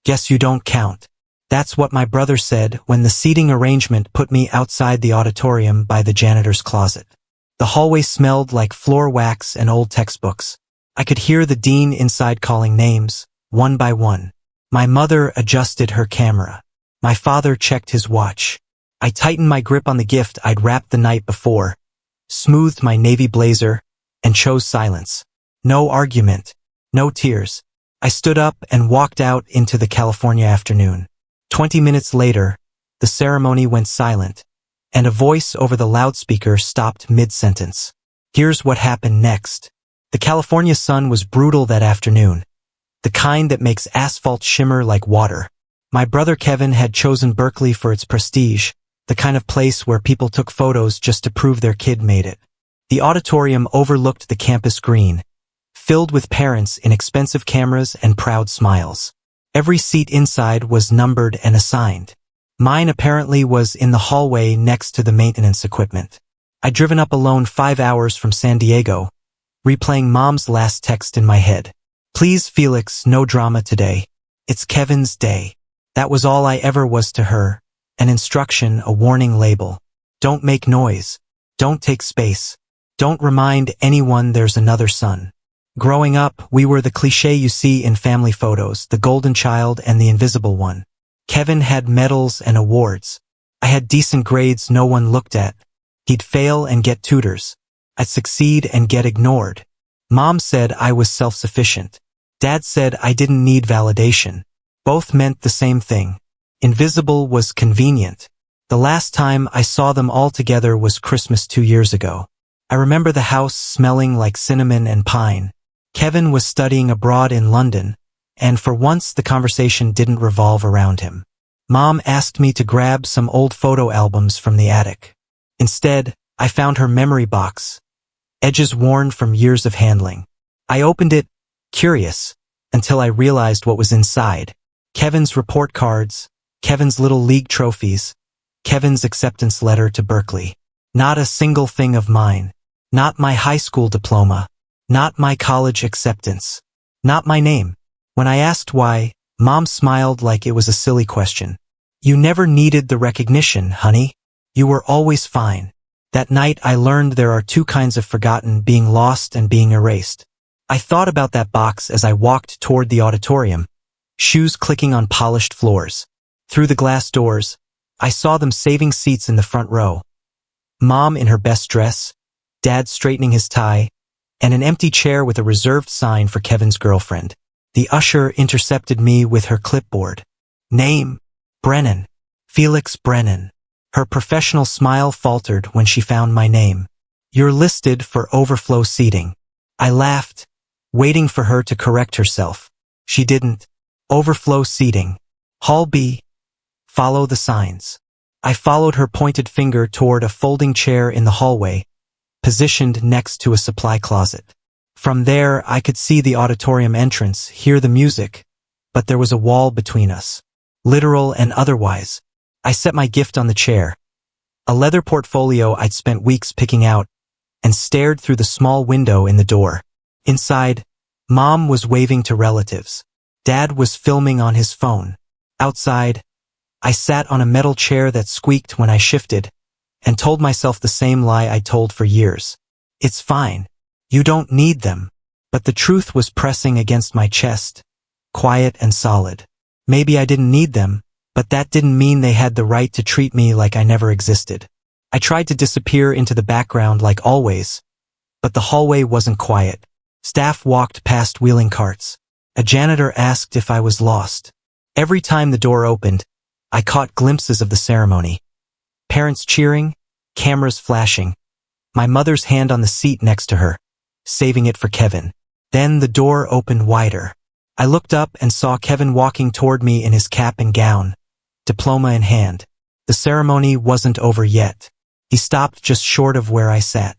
Guess you don't count. That's what my brother said when the seating arrangement put me outside the auditorium by the janitor's closet. The hallway smelled like floor wax and old textbooks. I could hear the dean inside calling names, one by one. My mother adjusted her camera. My father checked his watch. I tightened my grip on the gift I'd wrapped the night before, smoothed my navy blazer, and chose silence. No argument. No tears. I stood up and walked out into the California afternoon. 20 minutes later, the ceremony went silent, and a voice over the loudspeaker stopped mid-sentence. Here's what happened next. The California sun was brutal that afternoon, the kind that makes asphalt shimmer like water. My brother Kevin had chosen Berkeley for its prestige, the kind of place where people took photos just to prove their kid made it. The auditorium overlooked the campus green, filled with parents in expensive cameras and proud smiles. Every seat inside was numbered and assigned. Mine apparently was in the hallway next to the maintenance equipment. I'd driven up alone 5 hours from San Diego, replaying Mom's last text in my head. Please, Felix, no drama today. It's Kevin's day. That was all I ever was to her. An instruction, a warning label. Don't make noise. Don't take space. Don't remind anyone there's another son. Growing up, we were the cliché you see in family photos, the golden child and the invisible one. Kevin had medals and awards. I had decent grades no one looked at. He'd fail and get tutors. I'd succeed and get ignored. Mom said I was self-sufficient. Dad said I didn't need validation. Both meant the same thing. Invisible was convenient. The last time I saw them all together was Christmas 2 years ago. I remember the house smelling like cinnamon and pine. Kevin was studying abroad in London, and for once the conversation didn't revolve around him. Mom asked me to grab some old photo albums from the attic. Instead, I found her memory box, edges worn from years of handling. I opened it, curious, until I realized what was inside. Kevin's report cards, Kevin's little league trophies, Kevin's acceptance letter to Berkeley. Not a single thing of mine. Not my high school diploma. Not my college acceptance. Not my name. When I asked why, Mom smiled like it was a silly question. You never needed the recognition, honey. You were always fine. That night I learned there are two kinds of forgotten, being lost and being erased. I thought about that box as I walked toward the auditorium, shoes clicking on polished floors. Through the glass doors, I saw them saving seats in the front row. Mom in her best dress, Dad straightening his tie, and an empty chair with a reserved sign for Kevin's girlfriend. The usher intercepted me with her clipboard. Name, Brennan. Felix Brennan. Her professional smile faltered when she found my name. You're listed for overflow seating. I laughed, waiting for her to correct herself. She didn't. Overflow seating. Hall B. Follow the signs. I followed her pointed finger toward a folding chair in the hallway, positioned next to a supply closet. From there, I could see the auditorium entrance, hear the music, but there was a wall between us, literal and otherwise. I set my gift on the chair, a leather portfolio I'd spent weeks picking out, and stared through the small window in the door. Inside, Mom was waving to relatives. Dad was filming on his phone. Outside, I sat on a metal chair that squeaked when I shifted, and told myself the same lie I told for years. It's fine. You don't need them. But the truth was pressing against my chest, quiet and solid. Maybe I didn't need them, but that didn't mean they had the right to treat me like I never existed. I tried to disappear into the background like always, but the hallway wasn't quiet. Staff walked past wheeling carts. A janitor asked if I was lost. Every time the door opened, I caught glimpses of the ceremony. Parents cheering, cameras flashing. My mother's hand on the seat next to her, saving it for Kevin. Then the door opened wider. I looked up and saw Kevin walking toward me in his cap and gown, diploma in hand. The ceremony wasn't over yet. He stopped just short of where I sat.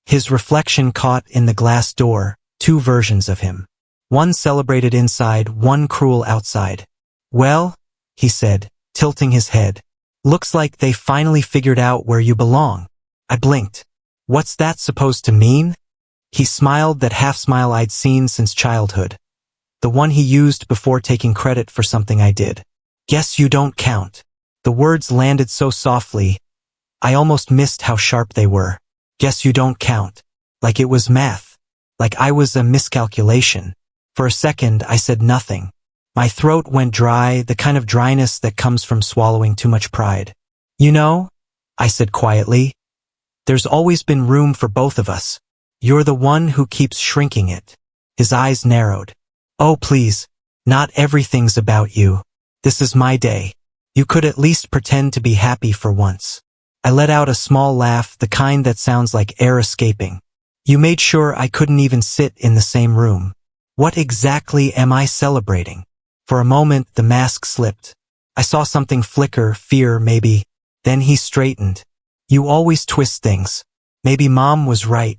His reflection caught in the glass door, two versions of him. One celebrated inside, one cruel outside. Well, he said, tilting his head. Looks like they finally figured out where you belong. I blinked. What's that supposed to mean? He smiled, that half smile I'd seen since childhood. the one he used before taking credit for something I did. Guess you don't count. The words landed so softly, I almost missed how sharp they were. Guess you don't count. Like it was math. Like I was a miscalculation. For a second, I said nothing. My throat went dry, the kind of dryness that comes from swallowing too much pride. You know, I said quietly, there's always been room for both of us. You're the one who keeps shrinking it. His eyes narrowed. Oh, please. Not everything's about you. This is my day. You could at least pretend to be happy for once. I let out a small laugh, the kind that sounds like air escaping. You made sure I couldn't even sit in the same room. What exactly am I celebrating? For a moment, the mask slipped. I saw something flicker, fear maybe. Then he straightened. You always twist things. Maybe Mom was right.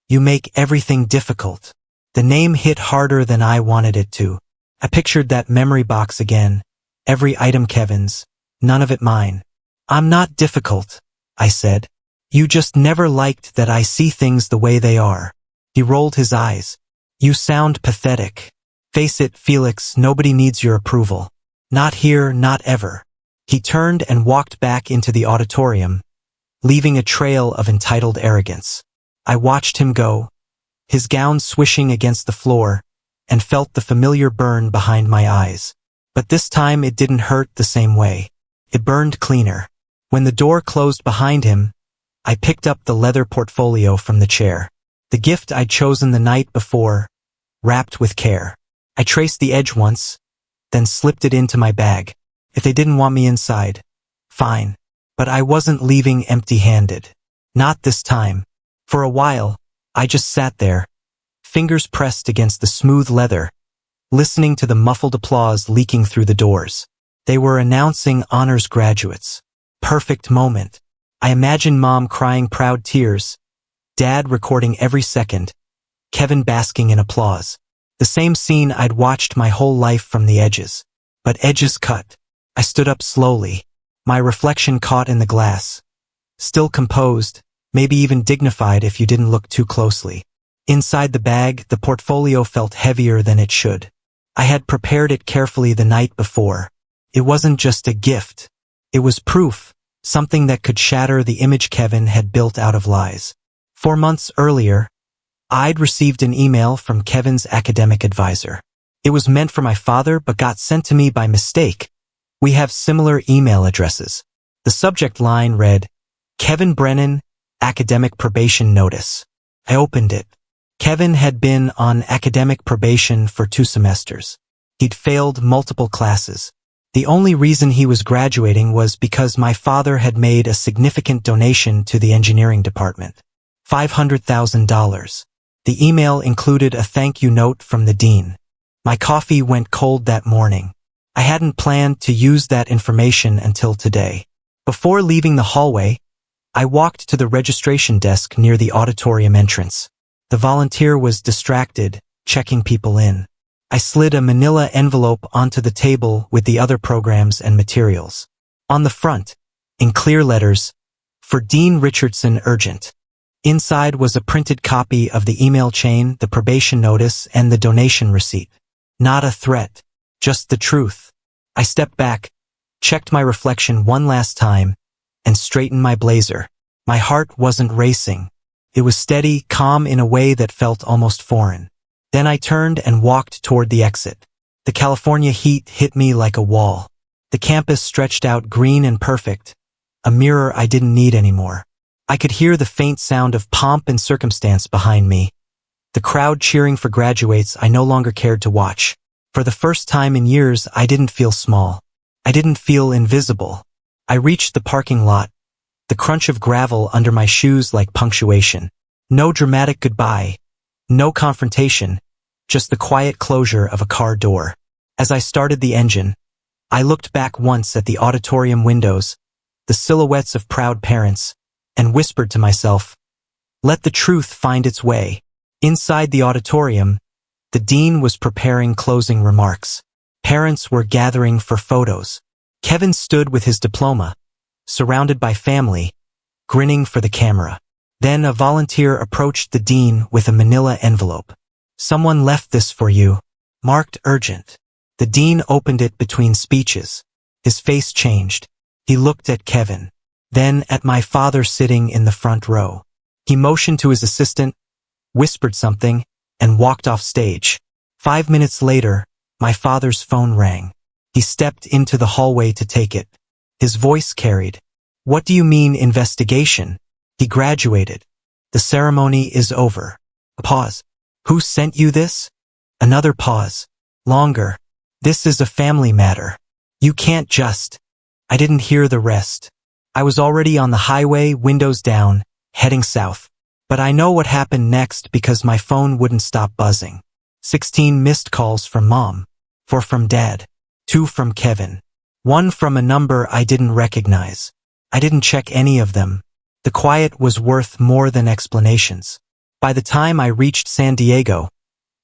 You make everything difficult. The name hit harder than I wanted it to. I pictured that memory box again. Every item Kevin's. None of it mine. I'm not difficult, I said. You just never liked that I see things the way they are. He rolled his eyes. You sound pathetic. Face it, Felix, nobody needs your approval. Not here, not ever. He turned and walked back into the auditorium, leaving a trail of entitled arrogance. I watched him go, his gown swishing against the floor, and felt the familiar burn behind my eyes. But this time it didn't hurt the same way. It burned cleaner. When the door closed behind him, I picked up the leather portfolio from the chair. The gift I'd chosen the night before, wrapped with care. I traced the edge once, then slipped it into my bag. If they didn't want me inside, fine. But I wasn't leaving empty-handed. Not this time. For a while, I just sat there, fingers pressed against the smooth leather, listening to the muffled applause leaking through the doors. They were announcing honors graduates. Perfect moment. I imagined Mom crying proud tears, Dad recording every second, Kevin basking in applause. The same scene I'd watched my whole life from the edges. But edges cut. I stood up slowly, my reflection caught in the glass. Still composed, maybe even dignified if you didn't look too closely. Inside the bag, the portfolio felt heavier than it should. I had prepared it carefully the night before. It wasn't just a gift. It was proof, something that could shatter the image Kevin had built out of lies. 4 months earlier, I'd received an email from Kevin's academic advisor. It was meant for my father but got sent to me by mistake. We have similar email addresses. The subject line read, Kevin Brennan, Academic Probation Notice. I opened it. Kevin had been on academic probation for 2 semesters. He'd failed multiple classes. The only reason he was graduating was because my father had made a significant donation to the engineering department. $500,000. The email included a thank you note from the dean. My coffee went cold that morning. I hadn't planned to use that information until today. Before leaving the hallway, I walked to the registration desk near the auditorium entrance. The volunteer was distracted, checking people in. I slid a manila envelope onto the table with the other programs and materials. On the front, in clear letters, for Dean Richardson, urgent. Inside was a printed copy of the email chain, the probation notice, and the donation receipt. Not a threat, just the truth. I stepped back, checked my reflection one last time, and straightened my blazer. My heart wasn't racing. It was steady, calm in a way that felt almost foreign. Then I turned and walked toward the exit. The California heat hit me like a wall. The campus stretched out green and perfect, a mirror I didn't need anymore. I could hear the faint sound of pomp and circumstance behind me. The crowd cheering for graduates I no longer cared to watch. For the first time in years, I didn't feel small. I didn't feel invisible. I reached the parking lot, the crunch of gravel under my shoes like punctuation. No dramatic goodbye, no confrontation, just the quiet closure of a car door. As I started the engine, I looked back once at the auditorium windows, the silhouettes of proud parents, and whispered to myself, let the truth find its way. Inside the auditorium, the dean was preparing closing remarks. Parents were gathering for photos. Kevin stood with his diploma, surrounded by family, grinning for the camera. Then a volunteer approached the dean with a manila envelope. Someone left this for you. Marked urgent. The dean opened it between speeches. His face changed. He looked at Kevin, then at my father sitting in the front row. He motioned to his assistant, whispered something, and walked off stage. 5 minutes later, my father's phone rang. He stepped into the hallway to take it. His voice carried. "What do you mean investigation? He graduated. The ceremony is over." A pause. "Who sent you this?" Another pause. Longer. "This is a family matter. You can't just—" I didn't hear the rest. I was already on the highway, windows down, heading south. But I know what happened next because my phone wouldn't stop buzzing. 16 missed calls from Mom. 4 from Dad. 2 from Kevin. 1 from a number I didn't recognize. I didn't check any of them. The quiet was worth more than explanations. By the time I reached San Diego,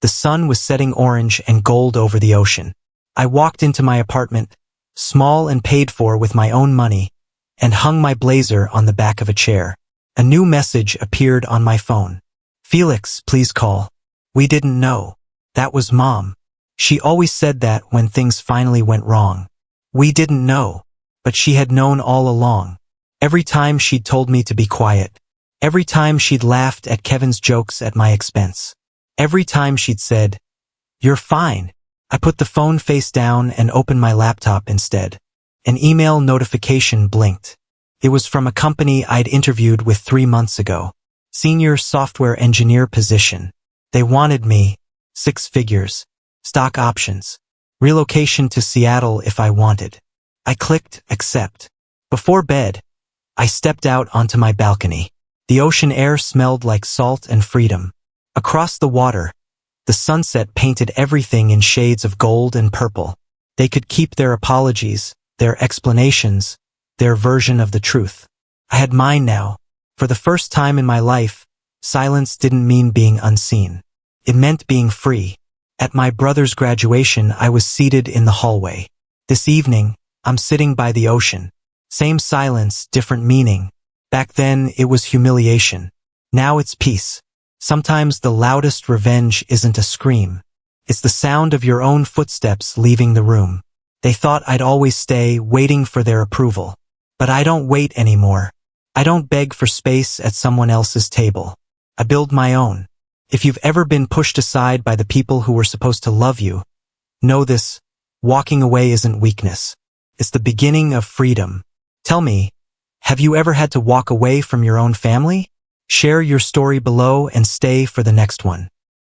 the sun was setting orange and gold over the ocean. I walked into my apartment, small and paid for with my own money, and hung my blazer on the back of a chair. A new message appeared on my phone. "Felix, please call. We didn't know." That was Mom. She always said that when things finally went wrong. We didn't know, but she had known all along. Every time she'd told me to be quiet. Every time she'd laughed at Kevin's jokes at my expense. Every time she'd said, "You're fine." I put the phone face down and opened my laptop instead. An email notification blinked. It was from a company I'd interviewed with 3 months ago. Senior software engineer position. They wanted me. 6 figures. Stock options. Relocation to Seattle if I wanted. I clicked accept. Before bed, I stepped out onto my balcony. The ocean air smelled like salt and freedom. Across the water, the sunset painted everything in shades of gold and purple. They could keep their apologies, their explanations, their version of the truth. I had mine now. For the first time in my life, silence didn't mean being unseen. It meant being free. At my brother's graduation, I was seated in the hallway. This evening, I'm sitting by the ocean. Same silence, different meaning. Back then, it was humiliation. Now it's peace. Sometimes the loudest revenge isn't a scream. It's the sound of your own footsteps leaving the room. They thought I'd always stay, waiting for their approval. But I don't wait anymore. I don't beg for space at someone else's table. I build my own. If you've ever been pushed aside by the people who were supposed to love you, know this: walking away isn't weakness. It's the beginning of freedom. Tell me, have you ever had to walk away from your own family? Share your story below and stay for the next one.